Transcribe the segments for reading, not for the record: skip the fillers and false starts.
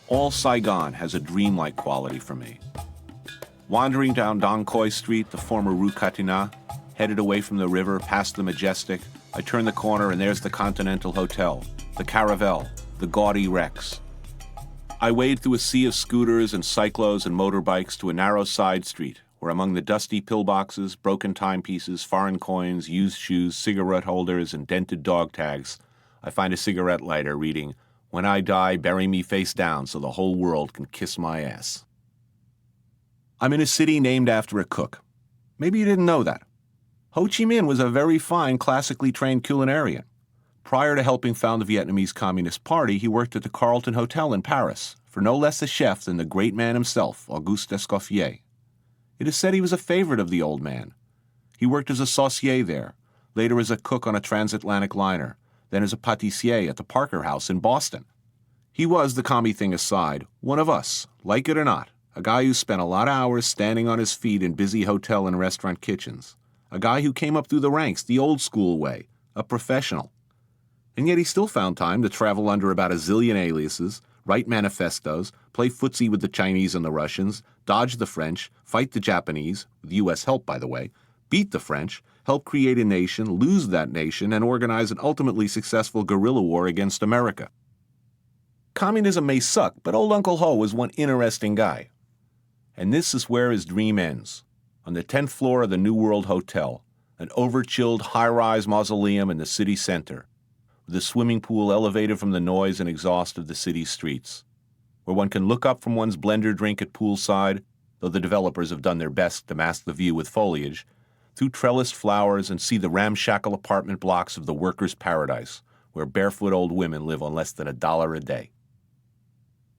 All Saigon has a dreamlike quality for me. Wandering down Dong Khoi Street, the former Rue Catinat, headed away from the river, past the Majestic, I turn the corner and there's the Continental Hotel, the Caravelle, the gaudy Rex. I wade through a sea of scooters and cyclos and motorbikes to a narrow side street where among the dusty pillboxes, broken timepieces, foreign coins, used shoes, cigarette holders, and dented dog tags, I find a cigarette lighter reading, "When I die, bury me face down so the whole world can kiss my ass." I'm in a city named after a cook. Maybe you didn't know that. Ho Chi Minh was a very fine, classically trained culinarian. Prior to helping found the Vietnamese Communist Party, he worked at the Carlton Hotel in Paris, for no less a chef than the great man himself, Auguste Escoffier. It is said he was a favorite of the old man. He worked as a saucier there, later as a cook on a transatlantic liner, then as a pâtissier at the Parker House in Boston. He was, the commie thing aside, one of us, like it or not, a guy who spent a lot of hours standing on his feet in busy hotel and restaurant kitchens, a guy who came up through the ranks the old school way, a professional. And yet he still found time to travel under about a zillion aliases, write manifestos, play footsie with the Chinese and the Russians, dodge the French, fight the Japanese, with U.S. help, by the way, beat the French, help create a nation, lose that nation, and organize an ultimately successful guerrilla war against America. Communism may suck, but old Uncle Ho was one interesting guy. And this is where his dream ends, on the 10th floor of the New World Hotel, an over-chilled high-rise mausoleum in the city center, with a swimming pool elevated from the noise and exhaust of the city's streets, where one can look up from one's blender drink at poolside, though the developers have done their best to mask the view with foliage, through trellised flowers and see the ramshackle apartment blocks of the workers' paradise, where barefoot old women live on less than $1 a day.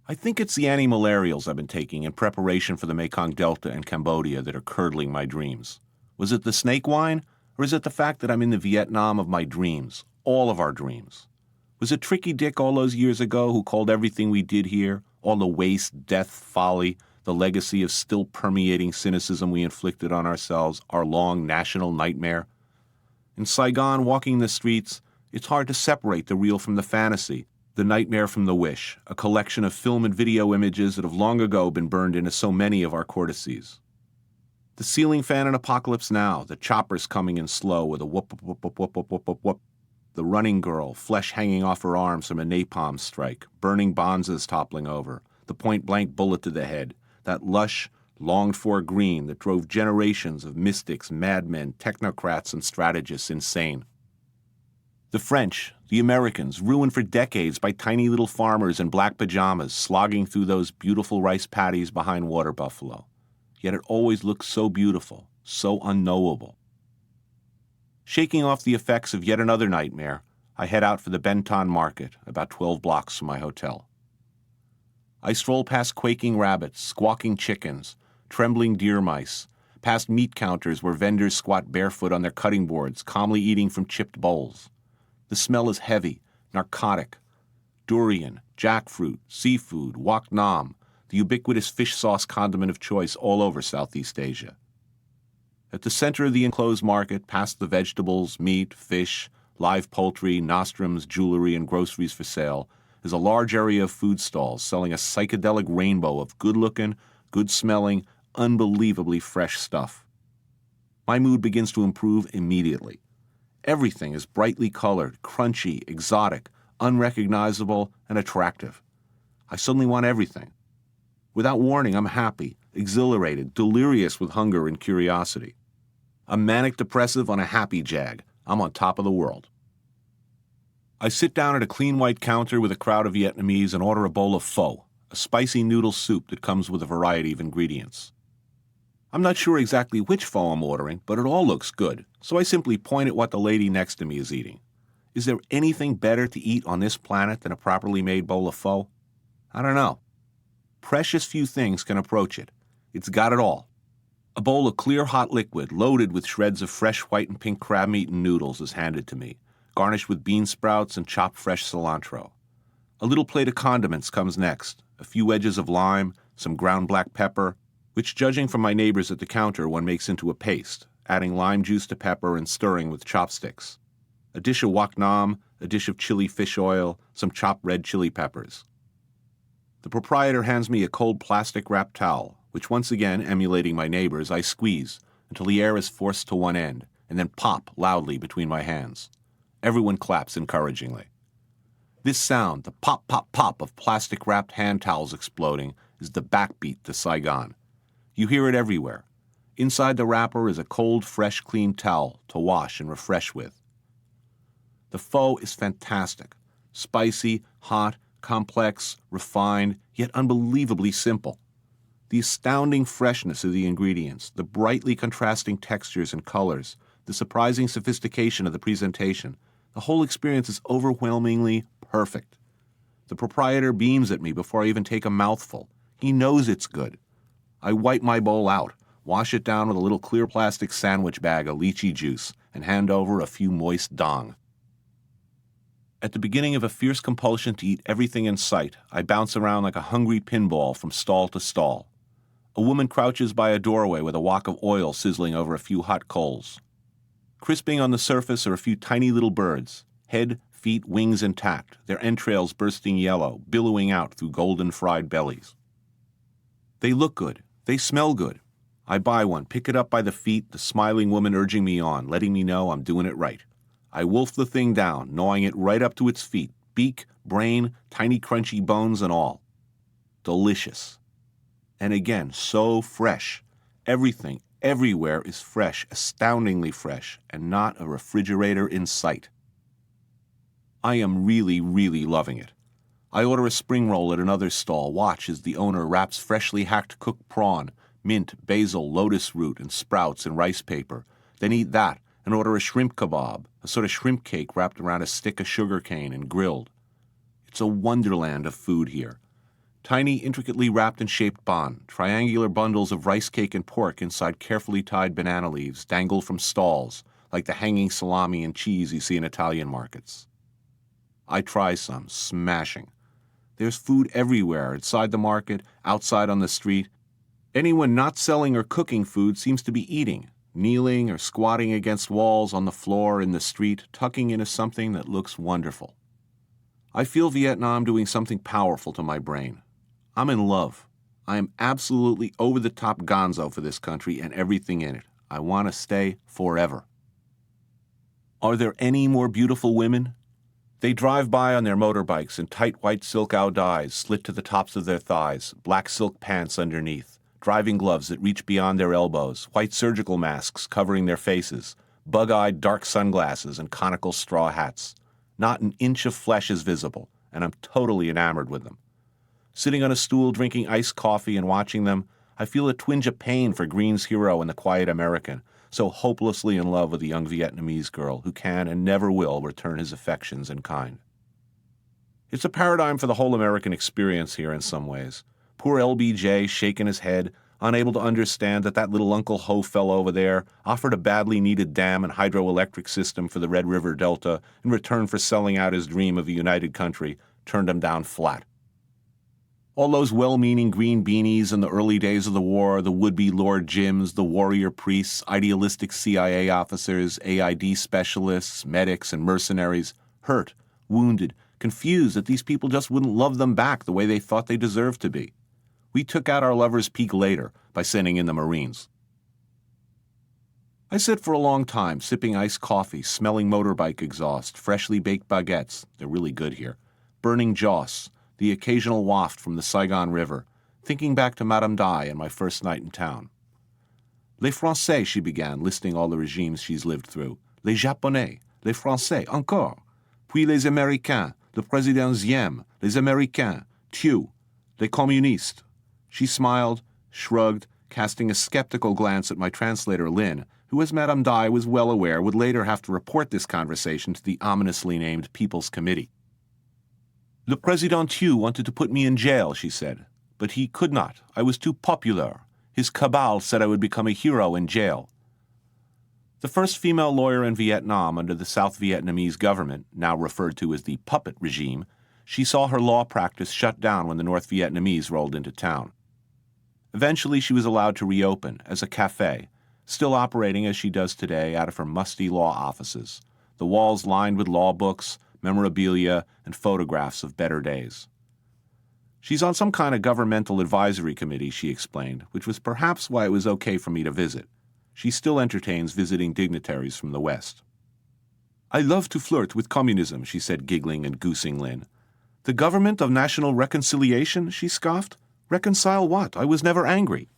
I think it's the anti-malarials I've been taking in preparation for the Mekong Delta and Cambodia that are curdling my dreams. Was it the snake wine, or is it the fact that I'm in the Vietnam of my dreams, all of our dreams? Was it Tricky Dick all those years ago who called everything we did here, all the waste, death, folly, the legacy of still permeating cynicism we inflicted on ourselves, our long national nightmare? In Saigon, walking the streets, it's hard to separate the real from the fantasy, the nightmare from the wish, a collection of film and video images that have long ago been burned into so many of our cortices. The ceiling fan in Apocalypse Now, the choppers coming in slow with a whoop, whoop, whoop, whoop, whoop, whoop, whoop, whoop. The running girl, flesh hanging off her arms from a napalm strike, burning bonzes toppling over, the point-blank bullet to the head, that lush, longed-for green that drove generations of mystics, madmen, technocrats, and strategists insane. The French, the Americans, ruined for decades by tiny little farmers in black pajamas slogging through those beautiful rice paddies behind water buffalo. Yet it always looked so beautiful, so unknowable. Shaking off the effects of yet another nightmare, I head out for the Benton Market, about 12 blocks from my hotel. I stroll past quaking rabbits, squawking chickens, trembling deer mice, past meat counters where vendors squat barefoot on their cutting boards, calmly eating from chipped bowls. The smell is heavy, narcotic. Durian, jackfruit, seafood, wok nam, the ubiquitous fish sauce condiment of choice all over Southeast Asia. At the center of the enclosed market, past the vegetables, meat, fish, live poultry, nostrums, jewelry, and groceries for sale, is a large area of food stalls selling a psychedelic rainbow of good-looking, good-smelling, unbelievably fresh stuff. My mood begins to improve immediately. Everything is brightly colored, crunchy, exotic, unrecognizable, and attractive. I suddenly want everything. Without warning, I'm happy, exhilarated, delirious with hunger and curiosity. I'm manic-depressive on a happy jag. I'm on top of the world. I sit down at a clean white counter with a crowd of Vietnamese and order a bowl of pho, a spicy noodle soup that comes with a variety of ingredients. I'm not sure exactly which pho I'm ordering, but it all looks good, so I simply point at what the lady next to me is eating. Is there anything better to eat on this planet than a properly made bowl of pho? I don't know. Precious few things can approach it. It's got it all. A bowl of clear hot liquid loaded with shreds of fresh white and pink crab meat and noodles is handed to me, garnished with bean sprouts and chopped fresh cilantro. A little plate of condiments comes next, a few wedges of lime, some ground black pepper, which, judging from my neighbors at the counter, one makes into a paste, adding lime juice to pepper and stirring with chopsticks. A dish of wok nam, a dish of chili fish oil, some chopped red chili peppers. The proprietor hands me a cold plastic-wrapped towel, which once again, emulating my neighbors, I squeeze until the air is forced to one end, and then pop loudly between my hands. Everyone claps encouragingly. This sound, the pop, pop, pop of plastic-wrapped hand towels exploding, is the backbeat to Saigon. You hear it everywhere. Inside the wrapper is a cold, fresh, clean towel to wash and refresh with. The pho is fantastic. Spicy, hot, complex, refined, yet unbelievably simple. The astounding freshness of the ingredients, the brightly contrasting textures and colors, the surprising sophistication of the presentation, the whole experience is overwhelmingly perfect. The proprietor beams at me before I even take a mouthful. He knows it's good. I wipe my bowl out, wash it down with a little clear plastic sandwich bag of lychee juice, and hand over a few moist dong. At the beginning of a fierce compulsion to eat everything in sight, I bounce around like a hungry pinball from stall to stall. A woman crouches by a doorway with a wok of oil sizzling over a few hot coals. Crisping on the surface are a few tiny little birds, head, feet, wings intact, their entrails bursting yellow, billowing out through golden fried bellies. They look good. They smell good. I buy one, pick it up by the feet, the smiling woman urging me on, letting me know I'm doing it right. I wolf the thing down, gnawing it right up to its feet, beak, brain, tiny crunchy bones and all. Delicious. And again, so fresh. Everything, everywhere is fresh, astoundingly fresh, and not a refrigerator in sight. I am really, really loving it. I order a spring roll at another stall, watch as the owner wraps freshly hacked cooked prawn, mint, basil, lotus root, and sprouts in rice paper, then eat that and order a shrimp kebab, a sort of shrimp cake wrapped around a stick of sugar cane and grilled. It's a wonderland of food here. Tiny, intricately wrapped and shaped banh, triangular bundles of rice cake and pork inside carefully tied banana leaves dangle from stalls, like the hanging salami and cheese you see in Italian markets. I try some, smashing. There's food everywhere, inside the market, outside on the street. Anyone not selling or cooking food seems to be eating, kneeling or squatting against walls on the floor in the street, tucking into something that looks wonderful. I feel Vietnam doing something powerful to my brain. I'm in love. I am absolutely over-the-top gonzo for this country and everything in it. I want to stay forever. Are there any more beautiful women? They drive by on their motorbikes in tight white silk dyes slit to the tops of their thighs, black silk pants underneath, driving gloves that reach beyond their elbows, white surgical masks covering their faces, bug-eyed dark sunglasses and conical straw hats. Not an inch of flesh is visible, and I'm totally enamored with them. Sitting on a stool drinking iced coffee and watching them, I feel a twinge of pain for Green's hero and the quiet American, so hopelessly in love with a young Vietnamese girl who can and never will return his affections in kind. It's a paradigm for the whole American experience here in some ways. Poor LBJ shaking his head, unable to understand that little Uncle Ho fellow over there offered a badly needed dam and hydroelectric system for the Red River Delta in return for selling out his dream of a united country, turned him down flat. All those well-meaning green beanies in the early days of the war, the would-be Lord Jims, the warrior priests, idealistic CIA officers, AID specialists, medics, and mercenaries, hurt, wounded, confused that these people just wouldn't love them back the way they thought they deserved to be. We took out our lover's peak later by sending in the Marines. I sit for a long time, sipping iced coffee, smelling motorbike exhaust, freshly baked baguettes, they're really good here, burning joss, the occasional waft from the Saigon River, thinking back to Madame Dai and my first night in town. Les Français, she began, listing all the regimes she's lived through. Les Japonais, les Français, encore. Puis les Américains, le présidentième, les Américains, Thieu, les communistes. She smiled, shrugged, casting a skeptical glance at my translator, Lin, who, as Madame Dai was well aware, would later have to report this conversation to the ominously named People's Committee. Le Président Thieu wanted to put me in jail, she said, but he could not. I was too popular. His cabal said I would become a hero in jail. The first female lawyer in Vietnam under the South Vietnamese government, now referred to as the puppet regime, she saw her law practice shut down when the North Vietnamese rolled into town. Eventually, she was allowed to reopen as a cafe, still operating as she does today out of her musty law offices, the walls lined with law books, memorabilia, and photographs of better days. She's on some kind of governmental advisory committee, she explained, which was perhaps why it was okay for me to visit. She still entertains visiting dignitaries from the West. I love to flirt with communism, she said, giggling and goosing Lynn. The government of national reconciliation, she scoffed. Reconcile what? I was never angry.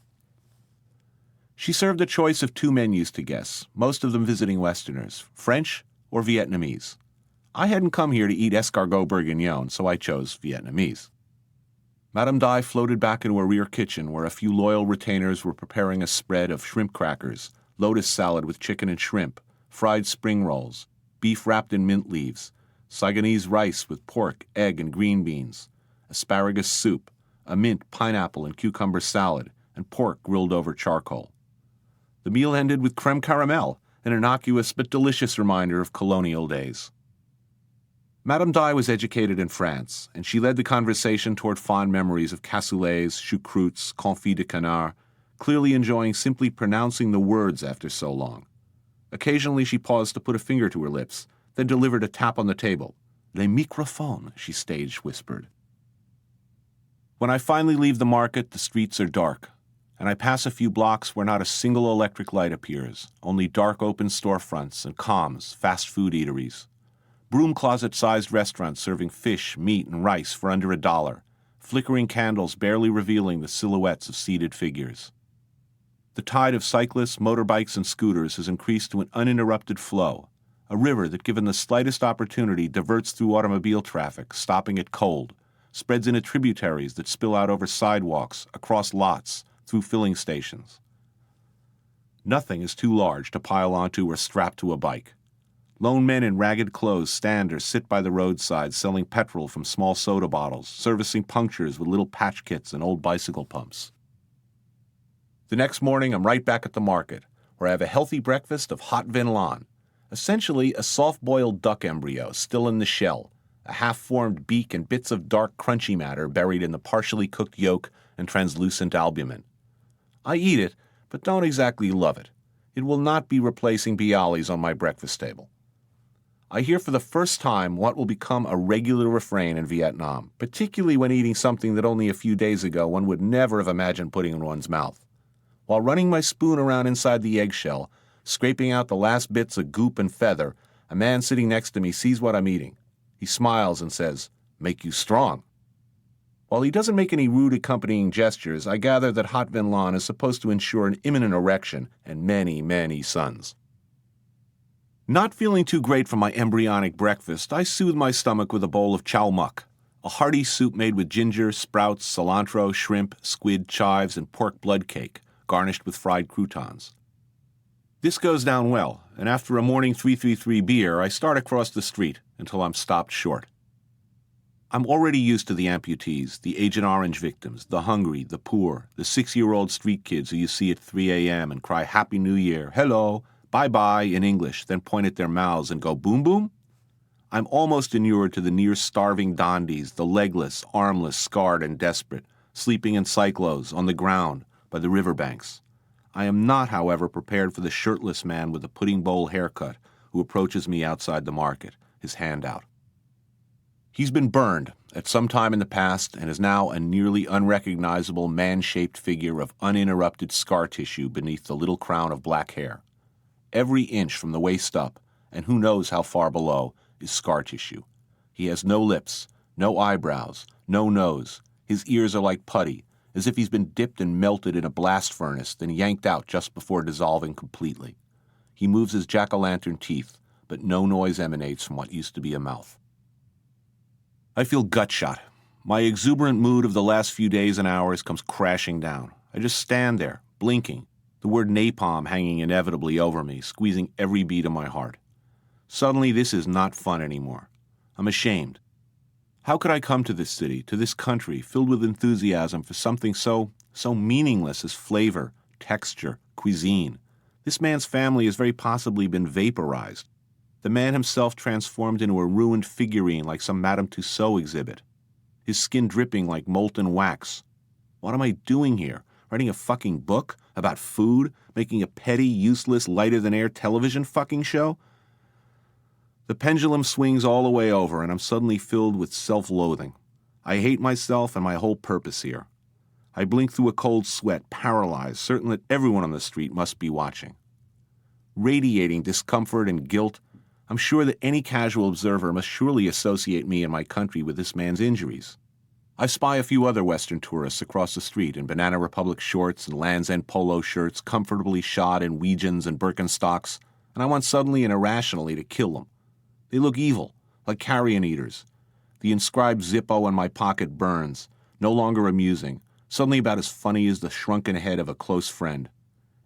She served a choice of 2 menus to guests, most of them visiting Westerners, French or Vietnamese. I hadn't come here to eat escargot bourguignon, so I chose Vietnamese. Madame Dai floated back into a rear kitchen where a few loyal retainers were preparing a spread of shrimp crackers, lotus salad with chicken and shrimp, fried spring rolls, beef wrapped in mint leaves, Saigonese rice with pork, egg, and green beans, asparagus soup, a mint, pineapple, and cucumber salad, and pork grilled over charcoal. The meal ended with creme caramel, an innocuous but delicious reminder of colonial days. Madame Dai was educated in France, and she led the conversation toward fond memories of cassoulets, choucroutes, confit de canard, clearly enjoying simply pronouncing the words after so long. Occasionally she paused to put a finger to her lips, then delivered a tap on the table. Les microphones, she stage whispered. When I finally leave the market, the streets are dark, and I pass a few blocks where not a single electric light appears, only dark open storefronts and comms, fast food eateries. Broom closet-sized restaurants serving fish, meat, and rice for under $1, flickering candles barely revealing the silhouettes of seated figures. The tide of cyclists, motorbikes, and scooters has increased to an uninterrupted flow, a river that, given the slightest opportunity, diverts through automobile traffic, stopping it cold, spreads into tributaries that spill out over sidewalks, across lots, through filling stations. Nothing is too large to pile onto or strap to a bike. Lone men in ragged clothes stand or sit by the roadside selling petrol from small soda bottles, servicing punctures with little patch kits and old bicycle pumps. The next morning, I'm right back at the market, where I have a healthy breakfast of hot vin lan, essentially a soft-boiled duck embryo still in the shell, a half-formed beak and bits of dark crunchy matter buried in the partially cooked yolk and translucent albumin. I eat it, but don't exactly love it. It will not be replacing bialys on my breakfast table. I hear for the first time what will become a regular refrain in Vietnam, particularly when eating something that only a few days ago one would never have imagined putting in one's mouth. While running my spoon around inside the eggshell, scraping out the last bits of goop and feather, a man sitting next to me sees what I'm eating. He smiles and says, "Make you strong." While he doesn't make any rude accompanying gestures, I gather that hot vin lan is supposed to ensure an imminent erection and many, many sons. Not feeling too great from my embryonic breakfast, I soothe my stomach with a bowl of chow muck, a hearty soup made with ginger, sprouts, cilantro, shrimp, squid, chives, and pork blood cake, garnished with fried croutons. This goes down well, and after a morning 333 beer, I start across the street until I'm stopped short. I'm already used to the amputees, the Agent Orange victims, the hungry, the poor, the 6-year-old street kids who you see at 3 a.m. and cry Happy New Year, hello, bye-bye in English, then point at their mouths and go boom boom. I'm almost inured to the near-starving dandies, the legless, armless, scarred, and desperate, sleeping in cyclos on the ground by the riverbanks. I am not, however, prepared for the shirtless man with the pudding bowl haircut who approaches me outside the market, his hand out. He's been burned at some time in the past and is now a nearly unrecognizable man-shaped figure of uninterrupted scar tissue beneath the little crown of black hair. Every inch from the waist up, and who knows how far below, is scar tissue. He has no lips, no eyebrows, no nose. His ears are like putty, as if he's been dipped and melted in a blast furnace, then yanked out just before dissolving completely. He moves his jack-o'-lantern teeth, but no noise emanates from what used to be a mouth. I feel gut-shot. My exuberant mood of the last few days and hours comes crashing down. I just stand there, blinking, the word napalm hanging inevitably over me, squeezing every beat of my heart. Suddenly, this is not fun anymore. I'm ashamed. How could I come to this city, to this country, filled with enthusiasm for something so meaningless as flavor, texture, cuisine? This man's family has very possibly been vaporized. The man himself transformed into a ruined figurine like some Madame Tussauds exhibit. His skin dripping like molten wax. What am I doing here? Writing a fucking book about food? Making a petty, useless, lighter-than-air television fucking show? The pendulum swings all the way over, and I'm suddenly filled with self-loathing. I hate myself and my whole purpose here. I blink through a cold sweat, paralyzed, certain that everyone on the street must be watching. Radiating discomfort and guilt, I'm sure that any casual observer must surely associate me and my country with this man's injuries. I spy a few other Western tourists across the street in Banana Republic shorts and Land's End polo shirts, comfortably shod in Weejuns and Birkenstocks, and I want suddenly and irrationally to kill them. They look evil, like carrion eaters. The inscribed Zippo on my pocket burns, no longer amusing, suddenly about as funny as the shrunken head of a close friend.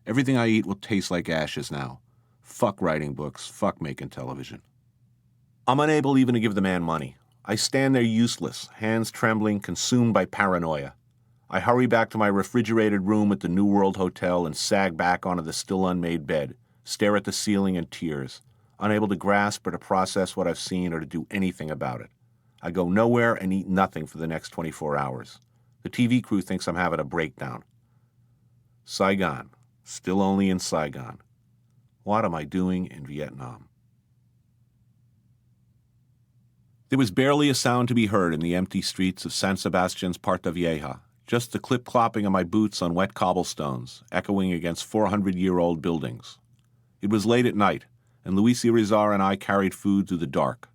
Everything I eat will taste like ashes now. Fuck writing books, fuck making television. I'm unable even to give the man money. I stand there useless, hands trembling, consumed by paranoia. I hurry back to my refrigerated room at the New World Hotel and sag back onto the still unmade bed, stare at the ceiling in tears, unable to grasp or to process what I've seen or to do anything about it. I go nowhere and eat nothing for the next 24 hours. The TV crew thinks I'm having a breakdown. Saigon. Still only in Saigon. What am I doing in Vietnam? There was barely a sound to be heard in the empty streets of San Sebastian's Parta Vieja, just the clip-clopping of my boots on wet cobblestones, echoing against 400-year-old buildings. It was late at night, and Luis Irizar and I carried food through the dark.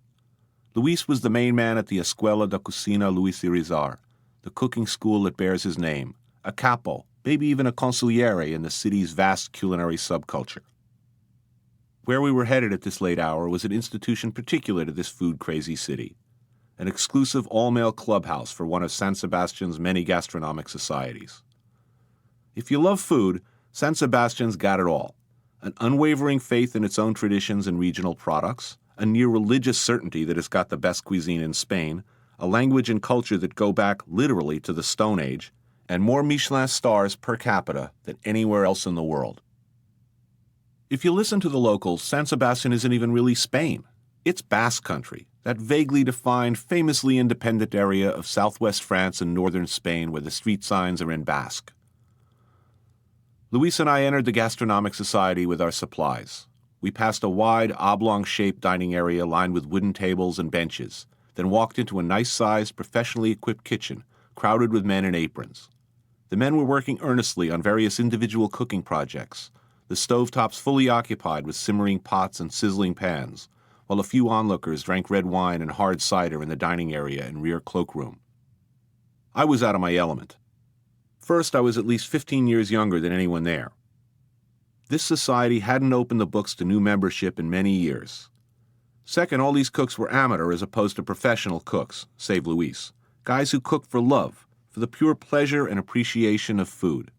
Luis was the main man at the Escuela de Cocina Luis Irizar, the cooking school that bears his name, a capo, maybe even a consigliere in the city's vast culinary subculture. Where we were headed at this late hour was an institution particular to this food-crazy city, an exclusive all-male clubhouse for one of San Sebastian's many gastronomic societies. If you love food, San Sebastian's got it all: an unwavering faith in its own traditions and regional products, a near-religious certainty that it's got the best cuisine in Spain, a language and culture that go back literally to the Stone Age, and more Michelin stars per capita than anywhere else in the world. If you listen to the locals, San Sebastian isn't even really Spain. It's Basque country, that vaguely defined, famously independent area of southwest France and northern Spain where the street signs are in Basque. Luis and I entered the gastronomic society with our supplies. We passed a wide, oblong-shaped dining area lined with wooden tables and benches, then walked into a nice-sized, professionally equipped kitchen, crowded with men in aprons. The men were working earnestly on various individual cooking projects, the stovetops fully occupied with simmering pots and sizzling pans, while a few onlookers drank red wine and hard cider in the dining area and rear cloakroom. I was out of my element. First, I was at least 15 years younger than anyone there. This society hadn't opened the books to new membership in many years. Second, all these cooks were amateur as opposed to professional cooks, save Luis, guys who cooked for love, for the pure pleasure and appreciation of food.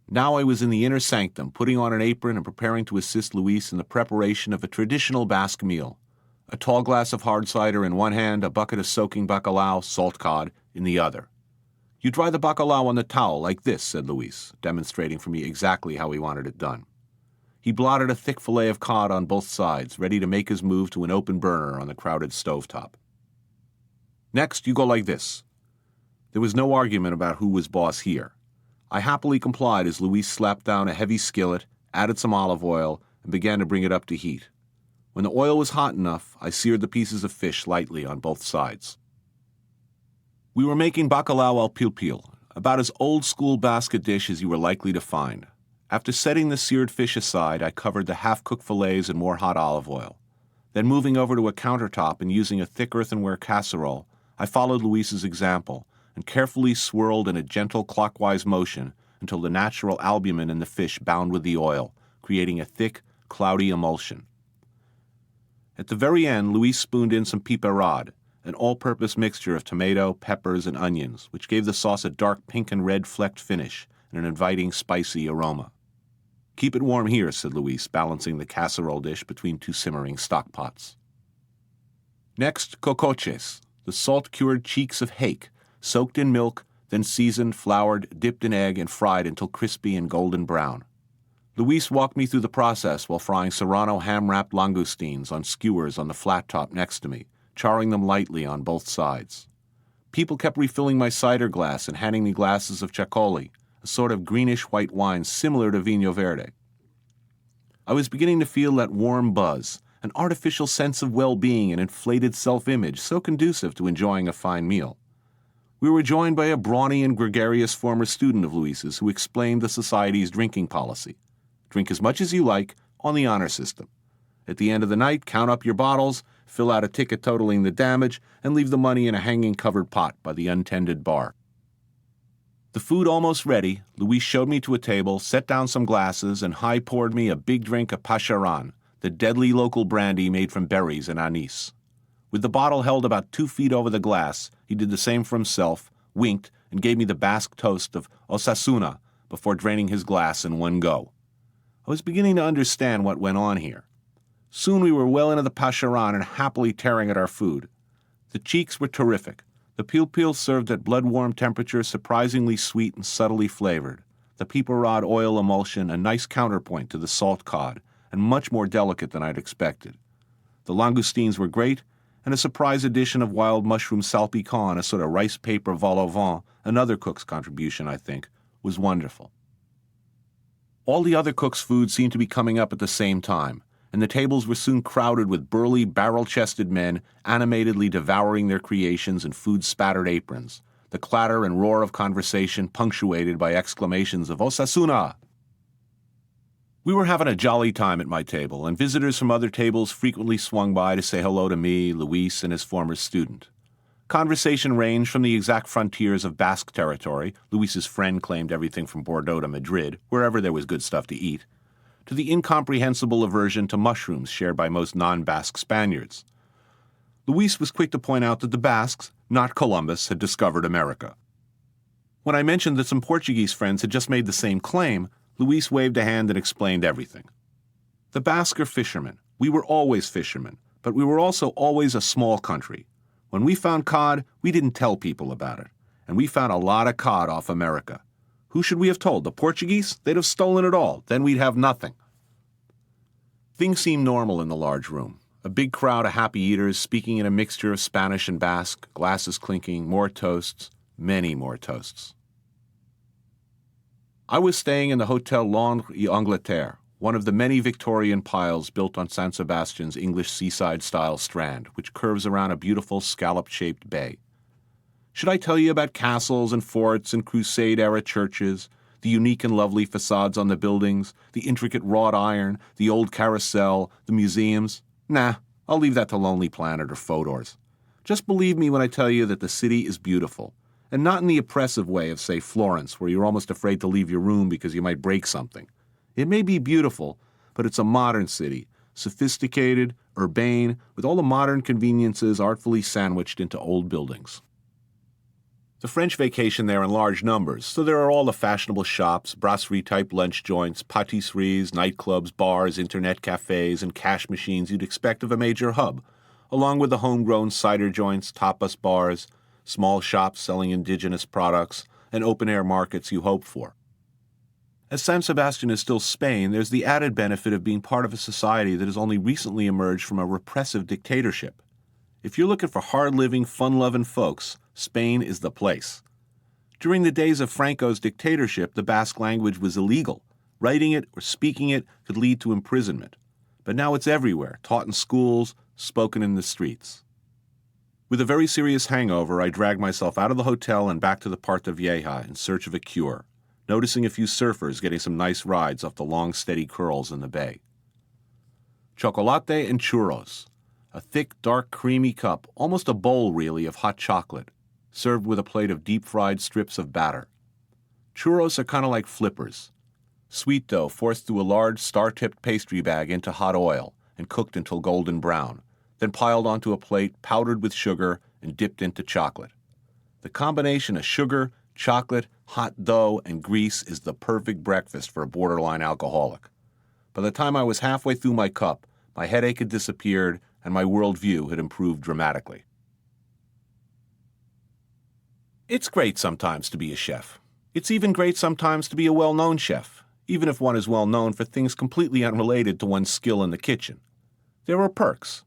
Now I was in the inner sanctum, putting on an apron and preparing to assist Luis in the preparation of a traditional Basque meal. A tall glass of hard cider in one hand, a bucket of soaking bacalao, salt cod, in the other. You dry the bacalao on the towel like this, said Luis, demonstrating for me exactly how he wanted it done. He blotted a thick fillet of cod on both sides, ready to make his move to an open burner on the crowded stovetop. Next, you go like this. There was no argument about who was boss here. I happily complied as Luis slapped down a heavy skillet, added some olive oil, and began to bring it up to heat. When the oil was hot enough, I seared the pieces of fish lightly on both sides. We were making bacalao al pil-pil, about as old-school Basque dish as you were likely to find. After setting the seared fish aside, I covered the half-cooked fillets in more hot olive oil. Then moving over to a countertop and using a thick earthenware casserole, I followed Luis's example and carefully swirled in a gentle clockwise motion until the natural albumin in the fish bound with the oil, creating a thick, cloudy emulsion. At the very end, Luis spooned in some piperade, an all-purpose mixture of tomato, peppers, and onions, which gave the sauce a dark pink and red flecked finish and an inviting, spicy aroma. Keep it warm here, said Luis, balancing the casserole dish between two simmering stock pots. Next, cocoches, the salt-cured cheeks of hake, soaked in milk, then seasoned, floured, dipped in egg, and fried until crispy and golden brown. Luis walked me through the process while frying Serrano ham-wrapped langoustines on skewers on the flat top next to me, charring them lightly on both sides. People kept refilling my cider glass and handing me glasses of chacoli, a sort of greenish-white wine similar to Vino Verde. I was beginning to feel that warm buzz, an artificial sense of well-being and inflated self-image so conducive to enjoying a fine meal. We were joined by a brawny and gregarious former student of Luis's who explained the society's drinking policy. Drink as much as you like on the honor system. At the end of the night, count up your bottles, fill out a ticket totaling the damage, and leave the money in a hanging covered pot by the untended bar. The food almost ready, Luis showed me to a table, set down some glasses, and high-poured me a big drink of pacharan, the deadly local brandy made from berries and anise. With the bottle held about 2 feet over the glass, he did the same for himself, winked, and gave me the Basque toast of Osasuna before draining his glass in one go. I was beginning to understand what went on here. Soon we were well into the pacharan and happily tearing at our food. The cheeks were terrific. The pilpil served at blood-warm temperature, surprisingly sweet and subtly flavored. The piperad oil emulsion, a nice counterpoint to the salt cod, and much more delicate than I'd expected. The langoustines were great, and a surprise addition of wild mushroom salpicon, a sort of rice paper vol au vent, another cook's contribution, I think, was wonderful. All the other cooks' food seemed to be coming up at the same time, and the tables were soon crowded with burly, barrel-chested men animatedly devouring their creations in food-spattered aprons, the clatter and roar of conversation punctuated by exclamations of Osasuna! We were having a jolly time at my table, and visitors from other tables frequently swung by to say hello to me, Luis, and his former student. Conversation ranged from the exact frontiers of Basque territory — Luis's friend claimed everything from Bordeaux to Madrid, wherever there was good stuff to eat — to the incomprehensible aversion to mushrooms shared by most non-Basque Spaniards. Luis was quick to point out that the Basques, not Columbus, had discovered America. When I mentioned that some Portuguese friends had just made the same claim, Luis waved a hand and explained everything. The Basque are fishermen. We were always fishermen, but we were also always a small country. When we found cod, we didn't tell people about it, and we found a lot of cod off America. Who should we have told? The Portuguese? They'd have stolen it all. Then we'd have nothing. Things seemed normal in the large room. A big crowd of happy eaters speaking in a mixture of Spanish and Basque, glasses clinking, more toasts, many more toasts. I was staying in the Hotel Londres et Angleterre, one of the many Victorian piles built on San Sebastian's English seaside-style strand, which curves around a beautiful scallop-shaped bay. Should I tell you about castles and forts and Crusade-era churches, the unique and lovely facades on the buildings, the intricate wrought iron, the old carousel, the museums? Nah, I'll leave that to Lonely Planet or Fodor's. Just believe me when I tell you that the city is beautiful, and not in the oppressive way of, say, Florence, where you're almost afraid to leave your room because you might break something. It may be beautiful, but it's a modern city, sophisticated, urbane, with all the modern conveniences artfully sandwiched into old buildings. The French vacation there in large numbers, so there are all the fashionable shops, brasserie-type lunch joints, pâtisseries, nightclubs, bars, internet cafes, and cash machines you'd expect of a major hub, along with the homegrown cider joints, tapas bars, small shops selling indigenous products, and open-air markets you hope for. As San Sebastian is still Spain, there's the added benefit of being part of a society that has only recently emerged from a repressive dictatorship. If you're looking for hard-living, fun-loving folks, Spain is the place. During the days of Franco's dictatorship, the Basque language was illegal. Writing it or speaking it could lead to imprisonment. But now it's everywhere, taught in schools, spoken in the streets. With a very serious hangover, I dragged myself out of the hotel and back to the Parta Vieja in search of a cure, noticing a few surfers getting some nice rides off the long, steady curls in the bay. Chocolate and churros, a thick, dark, creamy cup, almost a bowl, really, of hot chocolate, served with a plate of deep-fried strips of batter. Churros are kind of like flippers. Sweet dough forced through a large, star-tipped pastry bag into hot oil and cooked until golden brown, then piled onto a plate powdered with sugar and dipped into chocolate. The combination of sugar, chocolate, hot dough, and grease is the perfect breakfast for a borderline alcoholic. By the time I was halfway through my cup, my headache had disappeared and my worldview had improved dramatically. It's great sometimes to be a chef. It's even great sometimes to be a well-known chef, even if one is well known for things completely unrelated to one's skill in the kitchen. There are perks.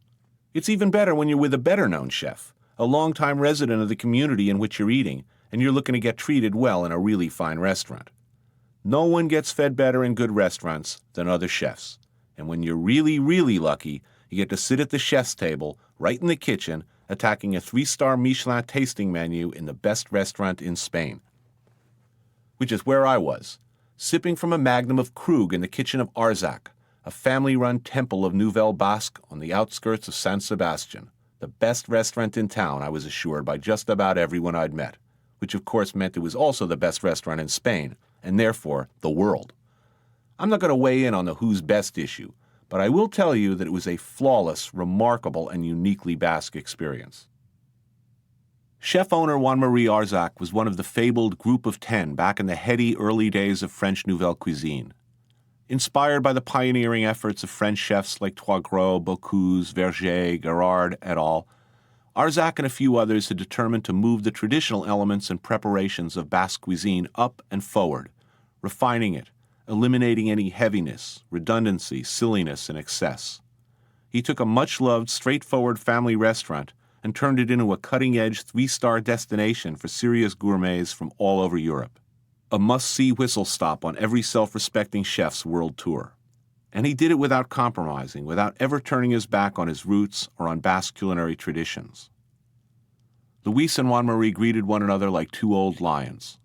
It's even better when you're with a better-known chef, a long-time resident of the community in which you're eating, and you're looking to get treated well in a really fine restaurant. No one gets fed better in good restaurants than other chefs, and when you're really, really lucky, You get to sit at the chef's table, right in the kitchen, attacking a 3-star Michelin tasting menu in the best restaurant in Spain. Which is where I was, sipping from a magnum of Krug in the kitchen of Arzac, a family-run temple of Nouvelle Basque on the outskirts of San Sebastian, the best restaurant in town, I was assured by just about everyone I'd met, which of course meant it was also the best restaurant in Spain, and therefore the world. I'm not going to weigh in on the who's best issue, but I will tell you that it was a flawless, remarkable, and uniquely Basque experience. Chef-owner Juan-Marie Arzac was one of the fabled group of 10 back in the heady early days of French Nouvelle Cuisine. Inspired by the pioneering efforts of French chefs like Troisgros, Bocuse, Verger, Gerard, et al., Arzac and a few others had determined to move the traditional elements and preparations of Basque cuisine up and forward, refining it, eliminating any heaviness, redundancy, silliness, and excess. He took a much-loved, straightforward family restaurant and turned it into a cutting-edge 3-star destination for serious gourmets from all over Europe. A must-see whistle stop on every self-respecting chef's world tour. And he did it without compromising, without ever turning his back on his roots or on Basque culinary traditions. Luis and Juan-Marie greeted one another like two old lions.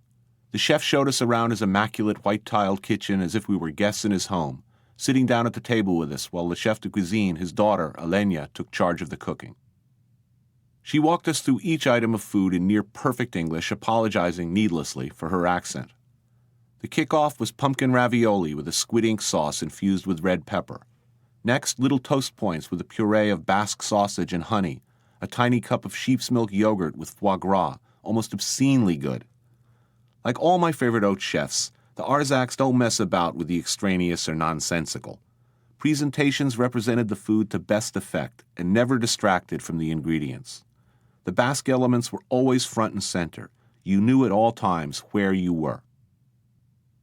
The chef showed us around his immaculate white-tiled kitchen as if we were guests in his home, sitting down at the table with us while the chef de cuisine, his daughter, Elena, took charge of the cooking. She walked us through each item of food in near-perfect English, apologizing needlessly for her accent. The kickoff was pumpkin ravioli with a squid ink sauce infused with red pepper. Next, little toast points with a puree of Basque sausage and honey, a tiny cup of sheep's milk yogurt with foie gras, almost obscenely good. Like all my favorite haute chefs, the Arzacs don't mess about with the extraneous or nonsensical. Presentations represented the food to best effect and never distracted from the ingredients. The Basque elements were always front and center. You knew at all times where you were.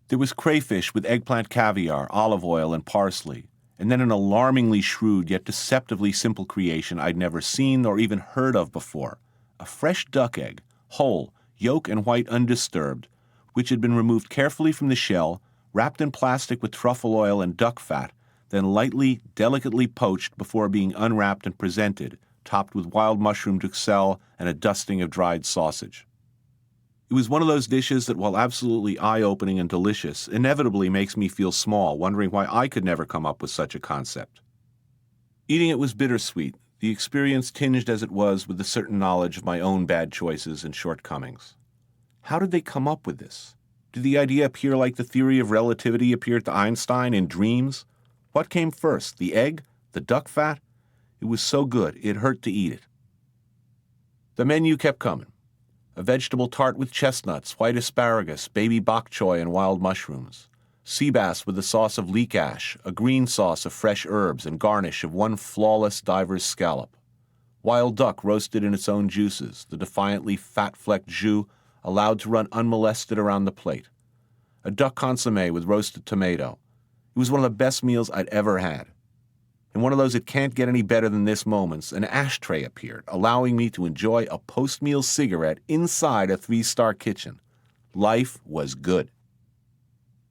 There was crayfish with eggplant caviar, olive oil, and parsley, and then an alarmingly shrewd yet deceptively simple creation I'd never seen nor even heard of before, a fresh duck egg, whole, yolk and white undisturbed, which had been removed carefully from the shell, wrapped in plastic with truffle oil and duck fat, then lightly, delicately poached before being unwrapped and presented, topped with wild mushroom duxelle and a dusting of dried sausage. It was one of those dishes that, while absolutely eye-opening and delicious, inevitably makes me feel small, wondering why I could never come up with such a concept. Eating it was bittersweet, the experience tinged as it was with a certain knowledge of my own bad choices and shortcomings. How did they come up with this? Did the idea appear like the theory of relativity appeared to Einstein in dreams? What came first, the egg, the duck fat? It was so good, it hurt to eat it. The menu kept coming. A vegetable tart with chestnuts, white asparagus, baby bok choy, and wild mushrooms. Sea bass with a sauce of leek ash, a green sauce of fresh herbs, and garnish of one flawless diver's scallop. Wild duck roasted in its own juices, the defiantly fat-flecked jus allowed to run unmolested around the plate. A duck consommé with roasted tomato. It was one of the best meals I'd ever had. In one of those it can't get any better than this moments, an ashtray appeared, allowing me to enjoy a post-meal cigarette inside a 3-star kitchen. Life was good.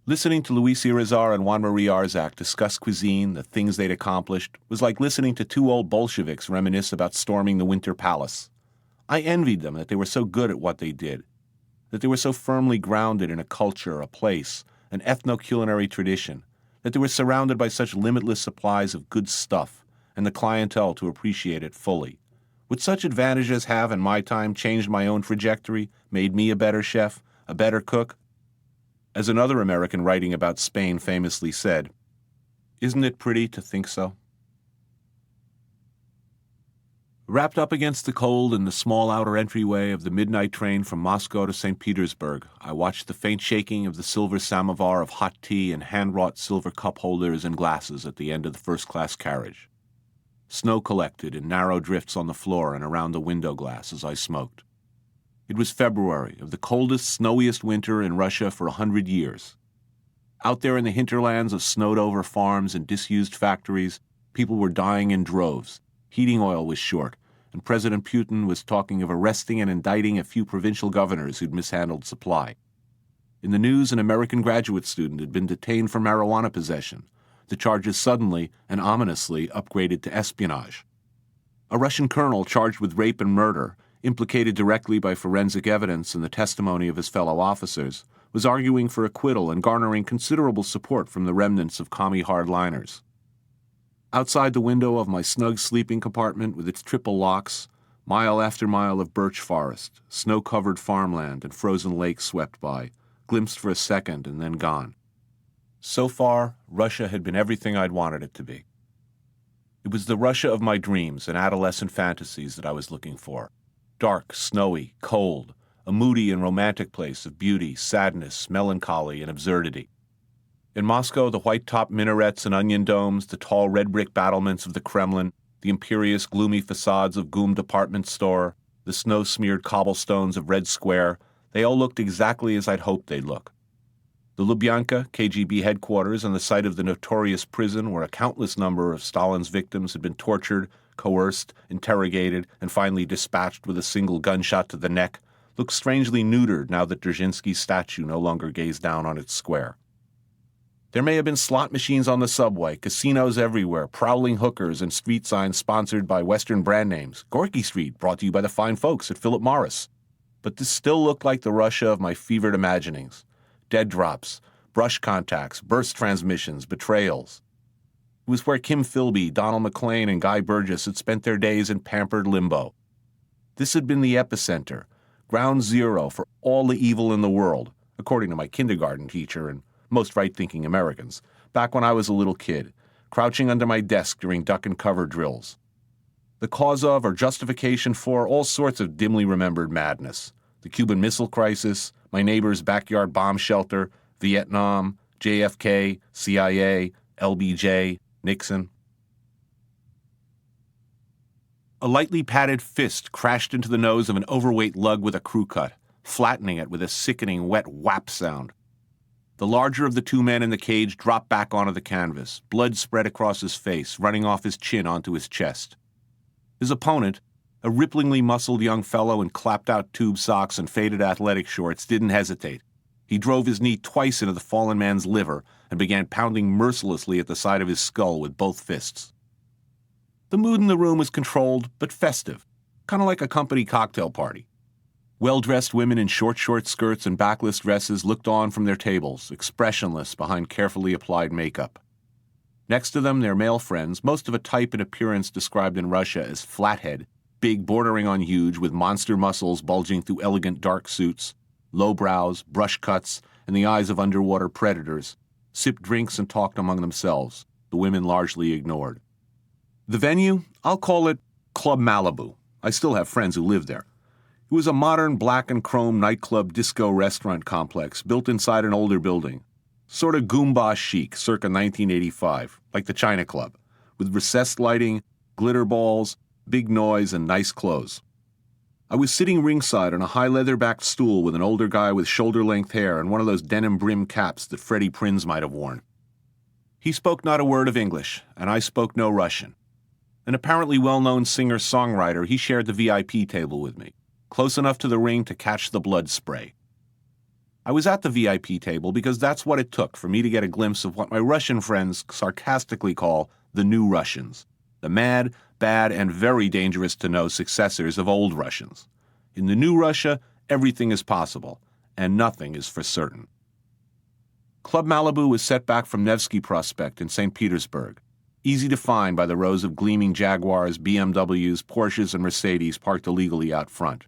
Listening to Luis Irizar and Juan-Marie Arzac discuss cuisine, the things they'd accomplished, was like listening to two old Bolsheviks reminisce about storming the Winter Palace. I envied them that they were so good at what they did, that they were so firmly grounded in a culture, a place, an ethno-culinary tradition, that they were surrounded by such limitless supplies of good stuff and the clientele to appreciate it fully. Would such advantages have, in my time, changed my own trajectory, made me a better chef, a better cook? As another American writing about Spain famously said, "Isn't it pretty to think so?" Wrapped up against the cold in the small outer entryway of the midnight train from Moscow to St. Petersburg, I watched the faint shaking of the silver samovar of hot tea and hand-wrought silver cup holders and glasses at the end of the first-class carriage. Snow collected in narrow drifts on the floor and around the window glass as I smoked. It was February of the coldest, snowiest winter in Russia for 100 years. Out there in the hinterlands of snowed-over farms and disused factories, people were dying in droves. Heating oil was short, and President Putin was talking of arresting and indicting a few provincial governors who'd mishandled supply. In the news, an American graduate student had been detained for marijuana possession. the charges suddenly and ominously upgraded to espionage. A Russian colonel charged with rape and murder, implicated directly by forensic evidence and the testimony of his fellow officers, was arguing for acquittal and garnering considerable support from the remnants of commie hardliners. Outside the window of my snug sleeping compartment with its triple locks, mile after mile of birch forest, snow-covered farmland, and frozen lakes swept by, glimpsed for a second and then gone. So far, Russia had been everything I'd wanted it to be. It was the Russia of my dreams and adolescent fantasies that I was looking for. Dark, snowy, cold, a moody and romantic place of beauty, sadness, melancholy, and absurdity. In Moscow, the white-topped minarets and onion domes, the tall red-brick battlements of the Kremlin, the imperious, gloomy facades of GUM department store, the snow-smeared cobblestones of Red Square, they all looked exactly as I'd hoped they'd look. The Lubyanka, KGB headquarters, and the site of the notorious prison where a countless number of Stalin's victims had been tortured, coerced, interrogated, and finally dispatched with a single gunshot to the neck, looked strangely neutered now that Dzerzhinsky's statue no longer gazed down on its square. There may have been slot machines on the subway, casinos everywhere, prowling hookers, and street signs sponsored by Western brand names. Gorky Street, brought to you by the fine folks at Philip Morris. But this still looked like the Russia of my fevered imaginings. Dead drops, brush contacts, burst transmissions, betrayals. It was where Kim Philby, Donald McLean, and Guy Burgess had spent their days in pampered limbo. This had been the epicenter, ground zero for all the evil in the world, according to my kindergarten teacher and most right-thinking Americans, back when I was a little kid, crouching under my desk during duck and cover drills. The cause of or justification for all sorts of dimly remembered madness. The Cuban Missile Crisis, my neighbor's backyard bomb shelter, Vietnam, JFK, CIA, LBJ, Nixon. A lightly padded fist crashed into the nose of an overweight lug with a crew cut, flattening it with a sickening wet whap sound. The larger of the two men in the cage dropped back onto the canvas, blood spread across his face, running off his chin onto his chest. His opponent, a ripplingly muscled young fellow in clapped-out tube socks and faded athletic shorts, didn't hesitate. He drove his knee twice into the fallen man's liver and began pounding mercilessly at the side of his skull with both fists. The mood in the room was controlled but festive, kind of like a company cocktail party. Well-dressed women in short skirts and backless dresses looked on from their tables, expressionless behind carefully applied makeup. Next to them, their male friends, most of a type and appearance described in Russia as flathead, big bordering on huge with monster muscles bulging through elegant dark suits, low brows, brush cuts, and the eyes of underwater predators, sipped drinks and talked among themselves, the women largely ignored. The venue? I'll call it Club Malibu. I still have friends who live there. It was a modern black and chrome nightclub disco restaurant complex built inside an older building. Sort of Goomba chic, circa 1985, like the China Club, with recessed lighting, glitter balls, big noise, and nice clothes. I was sitting ringside on a high leather-backed stool with an older guy with shoulder-length hair and one of those denim brim caps that Freddie Prinze might have worn. He spoke not a word of English, and I spoke no Russian. An apparently well-known singer-songwriter, he shared the VIP table with me, close enough to the ring to catch the blood spray. I was at the VIP table because that's what it took for me to get a glimpse of what my Russian friends sarcastically call the new Russians, the mad, bad, and very dangerous to know successors of old Russians. In the new Russia, everything is possible, and nothing is for certain. Club Malibu was set back from Nevsky Prospect in St. Petersburg, easy to find by the rows of gleaming Jaguars, BMWs, Porsches, and Mercedes parked illegally out front.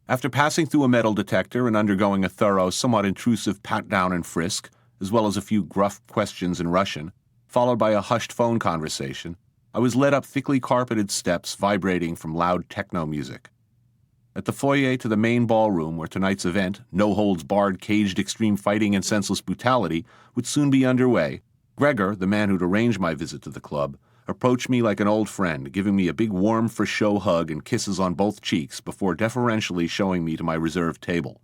After passing through a metal detector and undergoing a thorough, somewhat intrusive pat-down and frisk, as well as a few gruff questions in Russian, followed by a hushed phone conversation, I was led up thickly carpeted steps vibrating from loud techno music. At the foyer to the main ballroom where tonight's event, no-holds-barred caged extreme fighting and senseless brutality, would soon be underway, Gregor, the man who'd arranged my visit to the club, approached me like an old friend, giving me a big warm-for-show hug and kisses on both cheeks before deferentially showing me to my reserved table.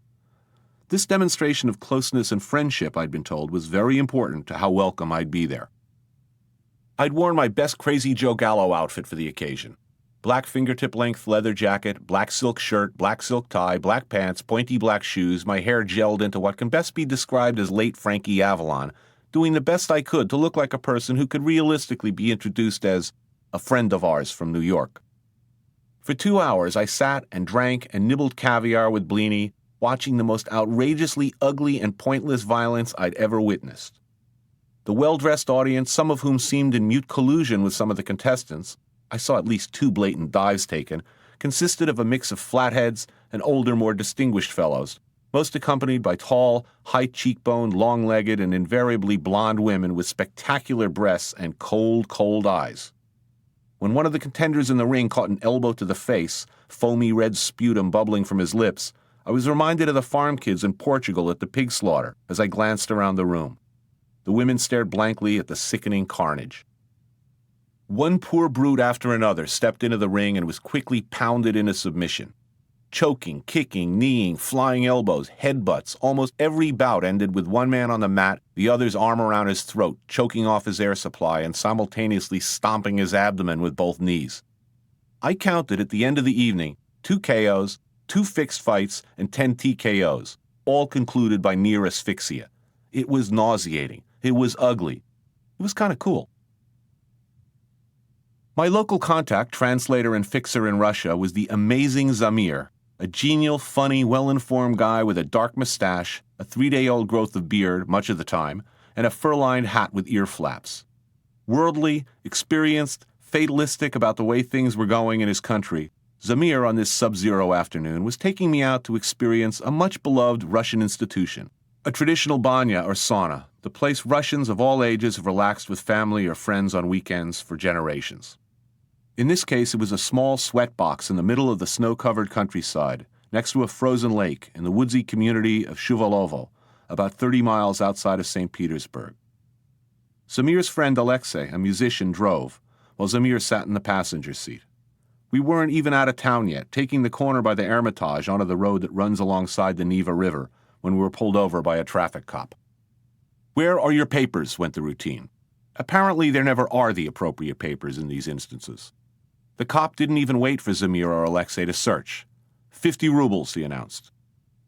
This demonstration of closeness and friendship, I'd been told, was very important to how welcome I'd be there. I'd worn my best Crazy Joe Gallo outfit for the occasion. Black fingertip-length leather jacket, black silk shirt, black silk tie, black pants, pointy black shoes, my hair gelled into what can best be described as late Frankie Avalon, doing the best I could to look like a person who could realistically be introduced as a friend of ours from New York. For 2 hours, I sat and drank and nibbled caviar with Bleeny, watching the most outrageously ugly and pointless violence I'd ever witnessed. The well-dressed audience, some of whom seemed in mute collusion with some of the contestants, I saw at least 2 blatant dives taken, consisted of a mix of flatheads and older, more distinguished fellows, most accompanied by tall, high-cheekboned, long-legged, and invariably blonde women with spectacular breasts and cold, cold eyes. When one of the contenders in the ring caught an elbow to the face, foamy red sputum bubbling from his lips, I was reminded of the farm kids in Portugal at the pig slaughter as I glanced around the room. The women stared blankly at the sickening carnage. One poor brute after another stepped into the ring and was quickly pounded into submission. Choking, kicking, kneeing, flying elbows, headbutts, almost every bout ended with one man on the mat, the other's arm around his throat, choking off his air supply and simultaneously stomping his abdomen with both knees. I counted at the end of the evening 2 KOs, 2 fixed fights, and 10 TKOs, all concluded by near asphyxia. It was nauseating. It was ugly. It was kind of cool. My local contact, translator and fixer in Russia, was the amazing Zamir, a genial, funny, well-informed guy with a dark mustache, a 3-day-old growth of beard much of the time, and a fur-lined hat with ear flaps. Worldly, experienced, fatalistic about the way things were going in his country, Zamir on this sub-zero afternoon was taking me out to experience a much-beloved Russian institution, a traditional banya or sauna, the place Russians of all ages have relaxed with family or friends on weekends for generations. In this case, it was a small sweat box in the middle of the snow-covered countryside, next to a frozen lake in the woodsy community of Shuvalovo, about 30 miles outside of St. Petersburg. Zamir's friend Alexei, a musician, drove, while Zamir sat in the passenger seat. We weren't even out of town yet, taking the corner by the Hermitage onto the road that runs alongside the Neva River, when we were pulled over by a traffic cop. "Where are your papers?" went the routine. Apparently, there never are the appropriate papers in these instances. The cop didn't even wait for Zamir or Alexei to search. 50 rubles, he announced.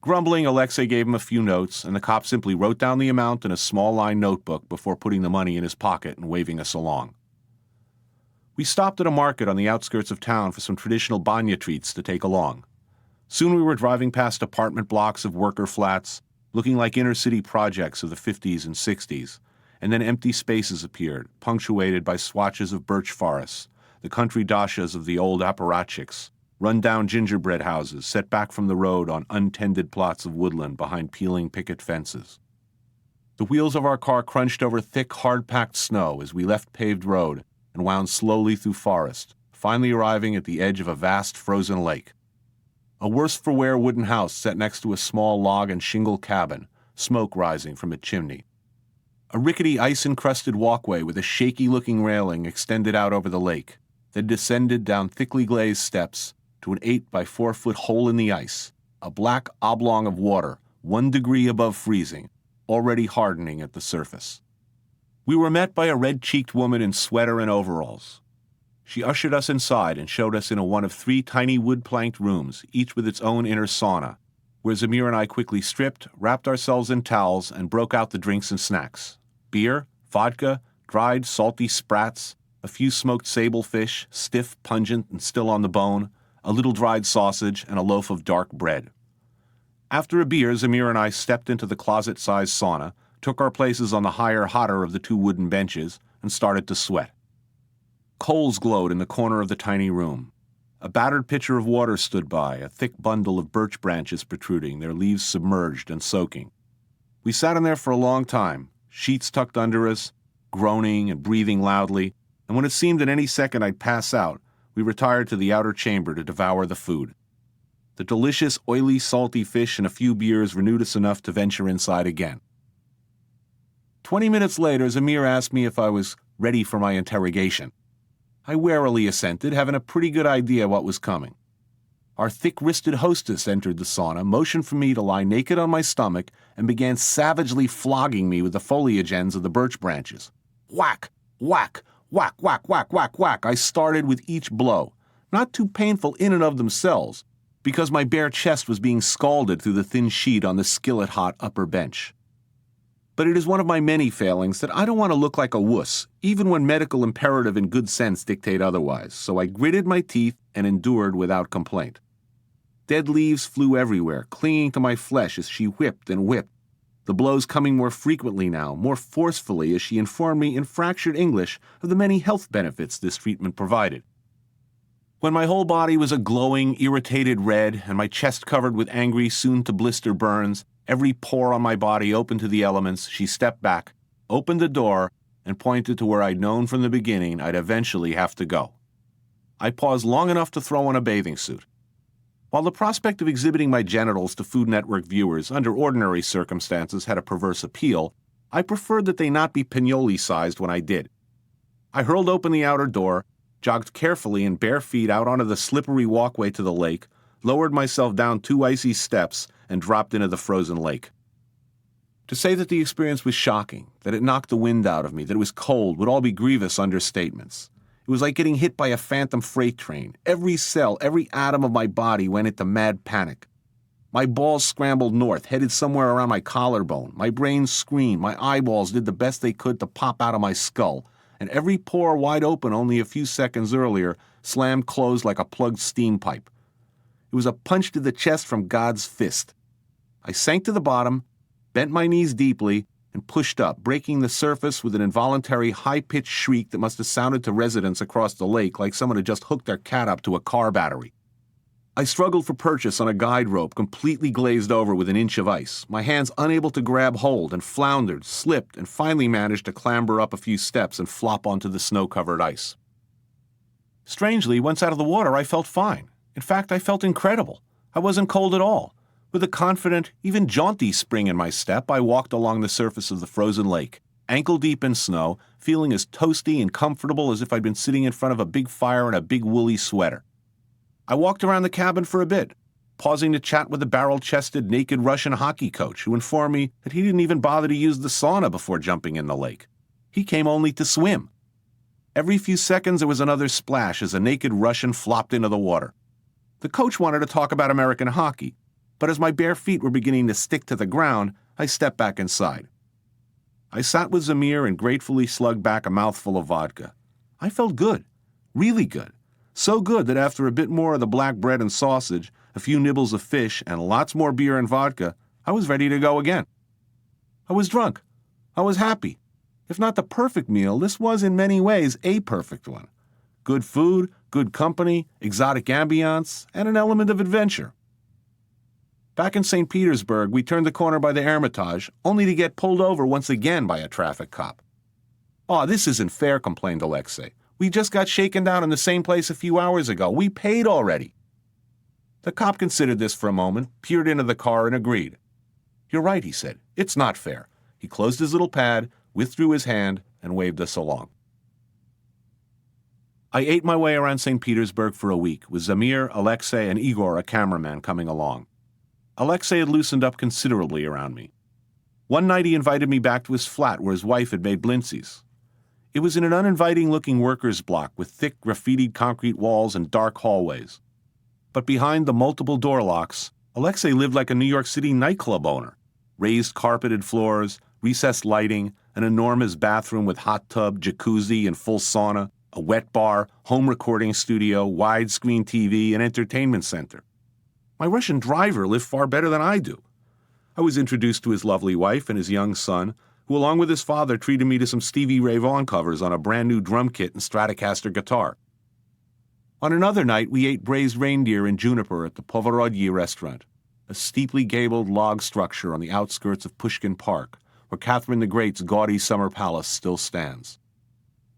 Grumbling, Alexei gave him a few notes, and the cop simply wrote down the amount in a small-line notebook before putting the money in his pocket and waving us along. We stopped at a market on the outskirts of town for some traditional banya treats to take along. Soon we were driving past apartment blocks of worker flats, looking like inner-city projects of the 50s and 60s, and then empty spaces appeared, punctuated by swatches of birch forests, the country dashas of the old apparatchiks, run-down gingerbread houses set back from the road on untended plots of woodland behind peeling picket fences. The wheels of our car crunched over thick, hard-packed snow as we left paved road and wound slowly through forest, finally arriving at the edge of a vast frozen lake. A worse-for-wear wooden house set next to a small log and shingle cabin, smoke rising from a chimney. A rickety ice-encrusted walkway with a shaky-looking railing extended out over the lake, then descended down thickly glazed steps to an 8-by-4-foot hole in the ice, a black oblong of water 1 degree above freezing, already hardening at the surface. We were met by a red-cheeked woman in sweater and overalls. She ushered us inside and showed us into one of 3 tiny wood-planked rooms, each with its own inner sauna, where Zamir and I quickly stripped, wrapped ourselves in towels, and broke out the drinks and snacks. Beer, vodka, dried salty sprats, a few smoked sable fish, stiff, pungent, and still on the bone, a little dried sausage, and a loaf of dark bread. After a beer, Zamir and I stepped into the closet-sized sauna, took our places on the higher, hotter of the 2 wooden benches, and started to sweat. Coals glowed in the corner of the tiny room. A battered pitcher of water stood by, a thick bundle of birch branches protruding, their leaves submerged and soaking. We sat in there for a long time, sheets tucked under us, groaning and breathing loudly, and when it seemed that any second I'd pass out, we retired to the outer chamber to devour the food. The delicious, oily, salty fish and a few beers renewed us enough to venture inside again. 20 minutes later, Zamir asked me if I was ready for my interrogation. I warily assented, having a pretty good idea what was coming. Our thick-wristed hostess entered the sauna, motioned for me to lie naked on my stomach, and began savagely flogging me with the foliage ends of the birch branches. Whack! Whack! Whack, whack, whack, whack, whack. I started with each blow, not too painful in and of themselves, because my bare chest was being scalded through the thin sheet on the skillet-hot upper bench. But it is one of my many failings that I don't want to look like a wuss, even when medical imperative and good sense dictate otherwise, so I gritted my teeth and endured without complaint. Dead leaves flew everywhere, clinging to my flesh as she whipped and whipped, the blows coming more frequently now, more forcefully as she informed me in fractured English of the many health benefits this treatment provided. When my whole body was a glowing, irritated red and my chest covered with angry, soon-to-blister burns, every pore on my body open to the elements, she stepped back, opened the door, and pointed to where I'd known from the beginning I'd eventually have to go. I paused long enough to throw on a bathing suit. While the prospect of exhibiting my genitals to Food Network viewers under ordinary circumstances had a perverse appeal, I preferred that they not be pinoli-sized when I did. I hurled open the outer door, jogged carefully in bare feet out onto the slippery walkway to the lake, lowered myself down 2 icy steps, and dropped into the frozen lake. To say that the experience was shocking, that it knocked the wind out of me, that it was cold, would all be grievous understatements. It was like getting hit by a phantom freight train. Every cell, every atom of my body went into mad panic. My balls scrambled north, headed somewhere around my collarbone. My brain screamed. My eyeballs did the best they could to pop out of my skull. And every pore wide open only a few seconds earlier slammed closed like a plugged steam pipe. It was a punch to the chest from God's fist. I sank to the bottom, bent my knees deeply, and pushed up, breaking the surface with an involuntary high-pitched shriek that must have sounded to residents across the lake like someone had just hooked their cat up to a car battery. I struggled for purchase on a guide rope completely glazed over with an inch of ice, my hands unable to grab hold, and floundered, slipped, and finally managed to clamber up a few steps and flop onto the snow-covered ice. Strangely, once out of the water, I felt fine. In fact, I felt incredible. I wasn't cold at all. With a confident, even jaunty spring in my step, I walked along the surface of the frozen lake, ankle-deep in snow, feeling as toasty and comfortable as if I'd been sitting in front of a big fire in a big woolly sweater. I walked around the cabin for a bit, pausing to chat with the barrel-chested, naked Russian hockey coach who informed me that he didn't even bother to use the sauna before jumping in the lake. He came only to swim. Every few seconds there was another splash as a naked Russian flopped into the water. The coach wanted to talk about American hockey, but as my bare feet were beginning to stick to the ground, I stepped back inside. I sat with Zamir and gratefully slugged back a mouthful of vodka. I felt good, really good. So good that after a bit more of the black bread and sausage, a few nibbles of fish, and lots more beer and vodka, I was ready to go again. I was drunk. I was happy. If not the perfect meal, this was in many ways a perfect one. Good food, good company, exotic ambiance, and an element of adventure. Back in St. Petersburg, we turned the corner by the Hermitage, only to get pulled over once again by a traffic cop. "Aw, this isn't fair," complained Alexei. "We just got shaken down in the same place a few hours ago. We paid already." The cop considered this for a moment, peered into the car, and agreed. "You're right," he said. "It's not fair." He closed his little pad, withdrew his hand, and waved us along. I ate my way around St. Petersburg for a week, with Zamir, Alexei, and Igor, a cameraman, coming along. Alexei had loosened up considerably around me. One night he invited me back to his flat where his wife had made blintzes. It was in an uninviting-looking workers' block with thick graffitied concrete walls and dark hallways. But behind the multiple door locks, Alexei lived like a New York City nightclub owner. Raised carpeted floors, recessed lighting, an enormous bathroom with hot tub, jacuzzi, and full sauna, a wet bar, home recording studio, widescreen TV, and entertainment center. My Russian driver lived far better than I do. I was introduced to his lovely wife and his young son, who along with his father treated me to some Stevie Ray Vaughan covers on a brand new drum kit and Stratocaster guitar. On another night, we ate braised reindeer and juniper at the Povorodye restaurant, a steeply gabled log structure on the outskirts of Pushkin Park, where Catherine the Great's gaudy summer palace still stands.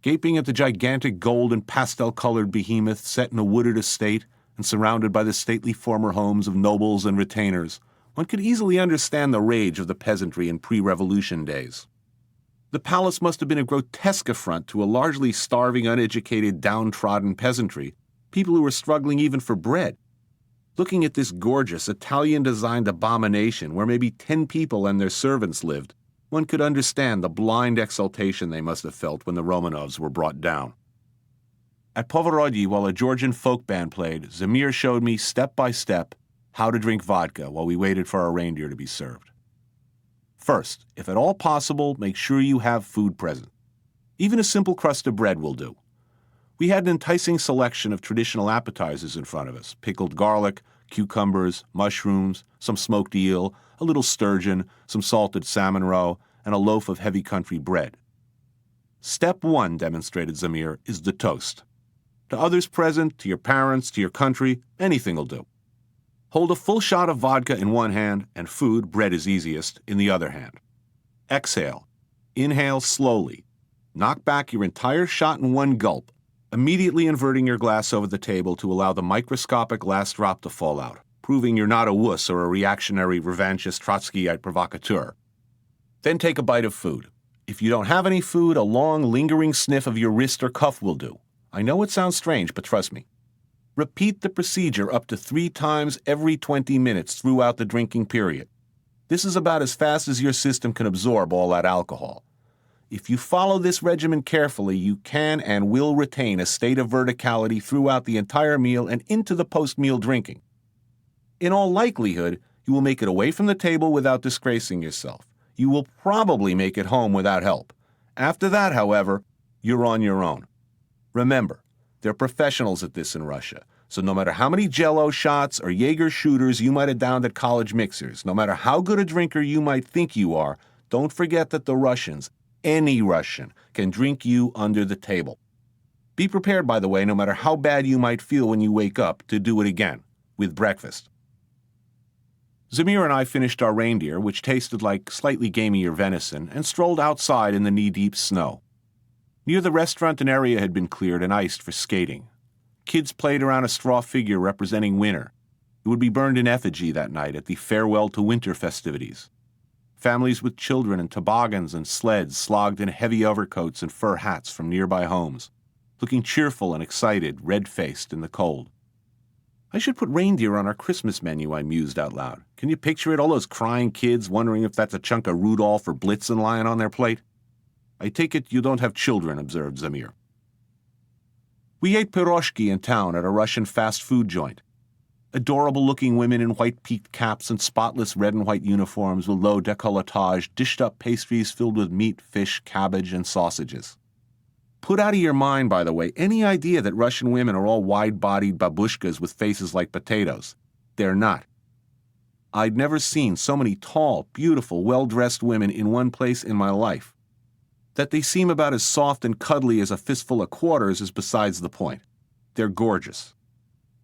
Gaping at the gigantic gold and pastel-colored behemoth set in a wooded estate and surrounded by the stately former homes of nobles and retainers, one could easily understand the rage of the peasantry in pre-revolution days. The palace must have been a grotesque affront to a largely starving, uneducated, downtrodden peasantry, people who were struggling even for bread. Looking at this gorgeous, Italian-designed abomination where maybe 10 people and their servants lived, one could understand the blind exultation they must have felt when the Romanovs were brought down. At Povorodye, while a Georgian folk band played, Zamir showed me step by step how to drink vodka while we waited for our reindeer to be served. First, if at all possible, make sure you have food present. Even a simple crust of bread will do. We had an enticing selection of traditional appetizers in front of us: pickled garlic, cucumbers, mushrooms, some smoked eel, a little sturgeon, some salted salmon roe, and a loaf of heavy country bread. Step 1, demonstrated Zamir, is the toast. To others present, to your parents, to your country, anything will do. Hold a full shot of vodka in one hand and food, bread is easiest, in the other hand. Exhale. Inhale slowly. Knock back your entire shot in one gulp, immediately inverting your glass over the table to allow the microscopic last drop to fall out, proving you're not a wuss or a reactionary, revanchist Trotskyite provocateur. Then take a bite of food. If you don't have any food, a long, lingering sniff of your wrist or cuff will do. I know it sounds strange, but trust me. Repeat the procedure up to 3 times every 20 minutes throughout the drinking period. This is about as fast as your system can absorb all that alcohol. If you follow this regimen carefully, you can and will retain a state of verticality throughout the entire meal and into the post-meal drinking. In all likelihood, you will make it away from the table without disgracing yourself. You will probably make it home without help. After that, however, you're on your own. Remember, they're professionals at this in Russia, so no matter how many Jell-O shots or Jaeger shooters you might have downed at college mixers, no matter how good a drinker you might think you are, don't forget that the Russians, any Russian, can drink you under the table. Be prepared, by the way, no matter how bad you might feel when you wake up, to do it again, with breakfast. Zamir and I finished our reindeer, which tasted like slightly gamier venison, and strolled outside in the knee-deep snow. Near the restaurant, an area had been cleared and iced for skating. Kids played around a straw figure representing winter. It would be burned in effigy that night at the Farewell to Winter festivities. Families with children and toboggans and sleds slogged in heavy overcoats and fur hats from nearby homes, looking cheerful and excited, red-faced in the cold. I should put reindeer on our Christmas menu, I mused out loud. Can you picture it, all those crying kids wondering if that's a chunk of Rudolph or Blitzen lying on their plate? I take it you don't have children, observed Zamir. We ate piroshki in town at a Russian fast food joint. Adorable-looking women in white peaked caps and spotless red and white uniforms with low décolletage dished up pastries filled with meat, fish, cabbage, and sausages. Put out of your mind, by the way, any idea that Russian women are all wide-bodied babushkas with faces like potatoes. They're not. I'd never seen so many tall, beautiful, well-dressed women in one place in my life. That they seem about as soft and cuddly as a fistful of quarters is besides the point. They're gorgeous.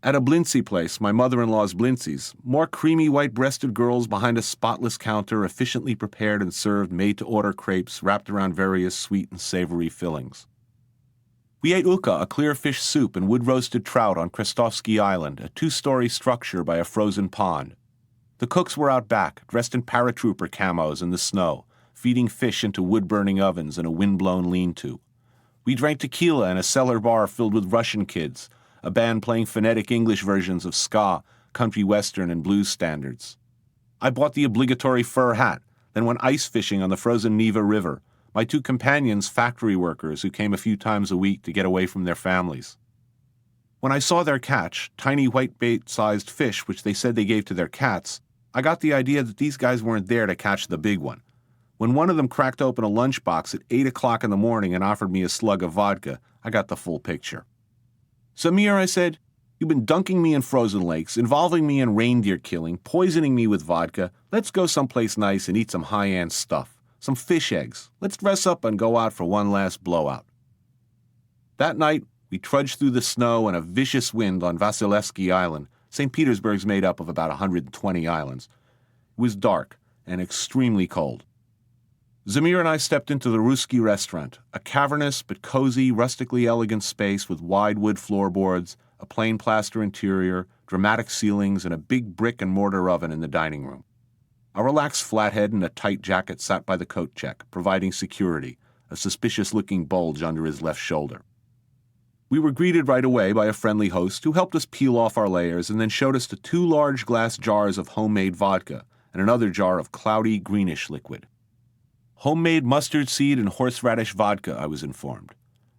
At a Blintsy place, my mother-in-law's Blintsies, more creamy white-breasted girls behind a spotless counter efficiently prepared and served made-to-order crepes wrapped around various sweet and savory fillings. We ate uka, a clear fish soup, and wood-roasted trout on Krestovsky Island, a 2-story structure by a frozen pond. The cooks were out back, dressed in paratrooper camos in the snow, feeding fish into wood-burning ovens in a wind-blown lean-to. We drank tequila in a cellar bar filled with Russian kids, a band playing phonetic English versions of ska, country western, and blues standards. I bought the obligatory fur hat, then went ice fishing on the frozen Neva River, my 2 companions factory workers who came a few times a week to get away from their families. When I saw their catch, tiny white bait-sized fish which they said they gave to their cats, I got the idea that these guys weren't there to catch the big one. When one of them cracked open a lunchbox at 8 o'clock in the morning and offered me a slug of vodka, I got the full picture. Zamir, I said, you've been dunking me in frozen lakes, involving me in reindeer killing, poisoning me with vodka. Let's go someplace nice and eat some high-end stuff. Some fish eggs. Let's dress up and go out for one last blowout. That night, we trudged through the snow and a vicious wind on Vasilevsky Island. St. Petersburg's made up of about 120 islands. It was dark and extremely cold. Zamir and I stepped into the Ruski restaurant, a cavernous but cozy, rustically elegant space with wide wood floorboards, a plain plaster interior, dramatic ceilings, and a big brick and mortar oven in the dining room. A relaxed flathead in a tight jacket sat by the coat check, providing security, a suspicious-looking bulge under his left shoulder. We were greeted right away by a friendly host who helped us peel off our layers and then showed us the 2 large glass jars of homemade vodka and another jar of cloudy, greenish liquid. Homemade mustard seed and horseradish vodka, I was informed.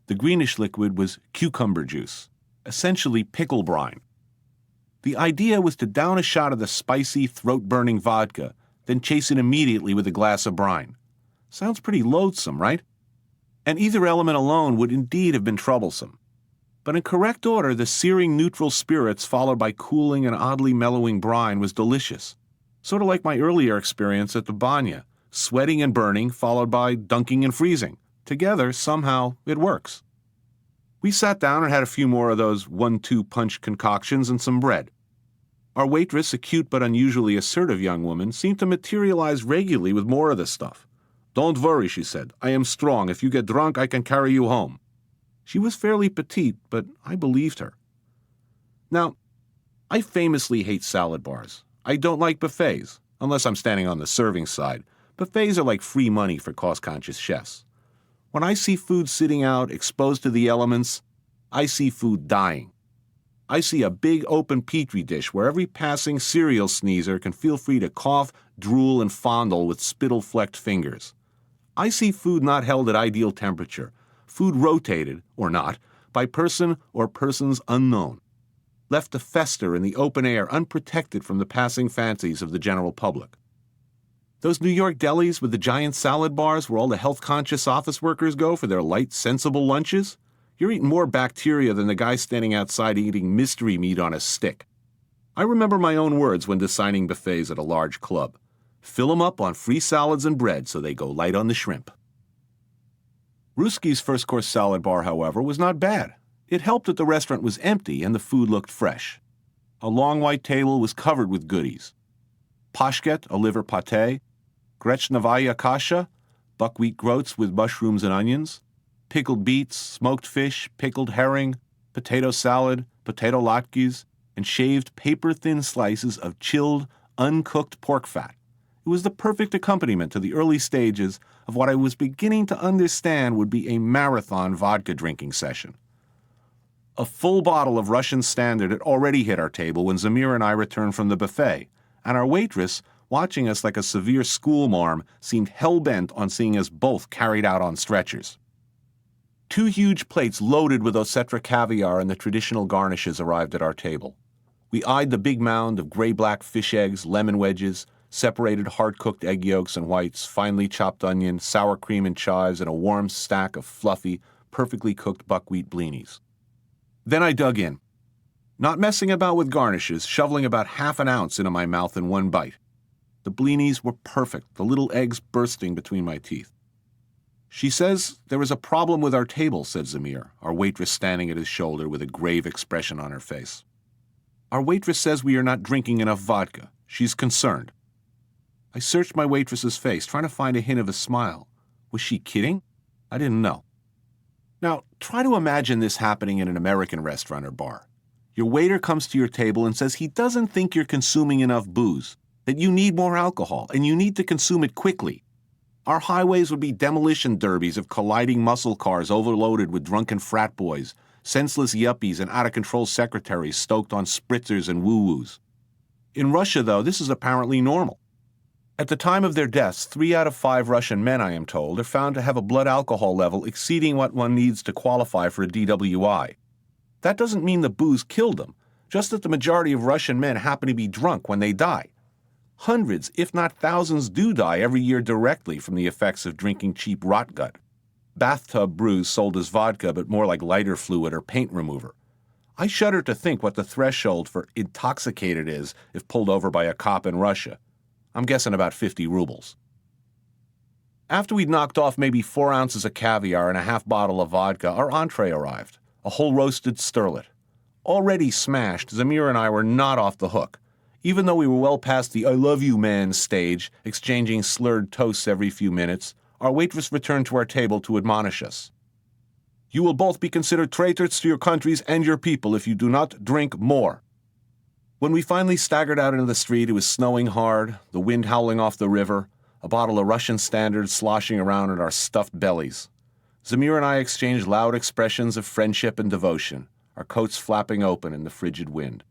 The greenish liquid was cucumber juice, essentially pickle brine. The idea was to down a shot of the spicy, throat-burning vodka, then chase it immediately with a glass of brine. Sounds pretty loathsome, right? And either element alone would indeed have been troublesome. But in correct order, the searing neutral spirits followed by cooling and oddly mellowing brine was delicious. Sort of like my earlier experience at the banya, sweating and burning followed by dunking and freezing. Together, somehow, it works. We sat down and had a few more of those 1-2 punch concoctions and some bread. Our waitress, a cute but unusually assertive young woman, seemed to materialize regularly with more of the stuff. "Don't worry," she said. "I am strong. If you get drunk, I can carry you home." She was fairly petite, but I believed her. Now, I famously hate salad bars. I don't like buffets, unless I'm standing on the serving side. Buffets are like free money for cost-conscious chefs. When I see food sitting out, exposed to the elements, I see food dying. I see a big open petri dish where every passing cereal sneezer can feel free to cough, drool, and fondle with spittle-flecked fingers. I see food not held at ideal temperature, food rotated, or not, by person or persons unknown, left to fester in the open air unprotected from the passing fancies of the general public. Those New York delis with the giant salad bars where all the health-conscious office workers go for their light, sensible lunches? You're eating more bacteria than the guy standing outside eating mystery meat on a stick. I remember my own words when designing buffets at a large club. Fill them up on free salads and bread so they go light on the shrimp. Ruski's first-course salad bar, however, was not bad. It helped that the restaurant was empty and the food looked fresh. A long white table was covered with goodies. Pashket, a liver pâté, grechnevaya kasha, buckwheat groats with mushrooms and onions, pickled beets, smoked fish, pickled herring, potato salad, potato latkes, and shaved paper-thin slices of chilled, uncooked pork fat. It was the perfect accompaniment to the early stages of what I was beginning to understand would be a marathon vodka drinking session. A full bottle of Russian Standard had already hit our table when Zamir and I returned from the buffet, and our waitress, watching us like a severe schoolmarm, seemed hell-bent on seeing us both carried out on stretchers. 2 huge plates loaded with Osetra caviar and the traditional garnishes arrived at our table. We eyed the big mound of gray-black fish eggs, lemon wedges, separated hard-cooked egg yolks and whites, finely chopped onion, sour cream and chives, and a warm stack of fluffy, perfectly cooked buckwheat blinis. Then I dug in, not messing about with garnishes, shoveling about half an ounce into my mouth in one bite. The blinis were perfect, the little eggs bursting between my teeth. "She says there is a problem with our table," said Zamir, our waitress standing at his shoulder with a grave expression on her face. "Our waitress says we are not drinking enough vodka. She's concerned." I searched my waitress's face, trying to find a hint of a smile. Was she kidding? I didn't know. Now, try to imagine this happening in an American restaurant or bar. Your waiter comes to your table and says he doesn't think you're consuming enough booze, that you need more alcohol, and you need to consume it quickly. Our highways would be demolition derbies of colliding muscle cars overloaded with drunken frat boys, senseless yuppies, and out-of-control secretaries stoked on spritzers and woo-woos. In Russia, though, this is apparently normal. At the time of their deaths, 3 out of 5 Russian men, I am told, are found to have a blood alcohol level exceeding what one needs to qualify for a DWI. That doesn't mean the booze killed them, just that the majority of Russian men happen to be drunk when they die. Hundreds, if not thousands, do die every year directly from the effects of drinking cheap rot gut. Bathtub brews sold as vodka, but more like lighter fluid or paint remover. I shudder to think what the threshold for intoxicated is if pulled over by a cop in Russia. I'm guessing about 50 rubles. After we'd knocked off maybe 4 ounces of caviar and a half bottle of vodka, our entree arrived, a whole roasted sterlet. Already smashed, Zamir and I were not off the hook. Even though we were well past the "I love you, man" stage, exchanging slurred toasts every few minutes, our waitress returned to our table to admonish us. "You will both be considered traitors to your countries and your people if you do not drink more." When we finally staggered out into the street, it was snowing hard, the wind howling off the river, a bottle of Russian Standard sloshing around in our stuffed bellies. Zamir and I exchanged loud expressions of friendship and devotion, our coats flapping open in the frigid wind.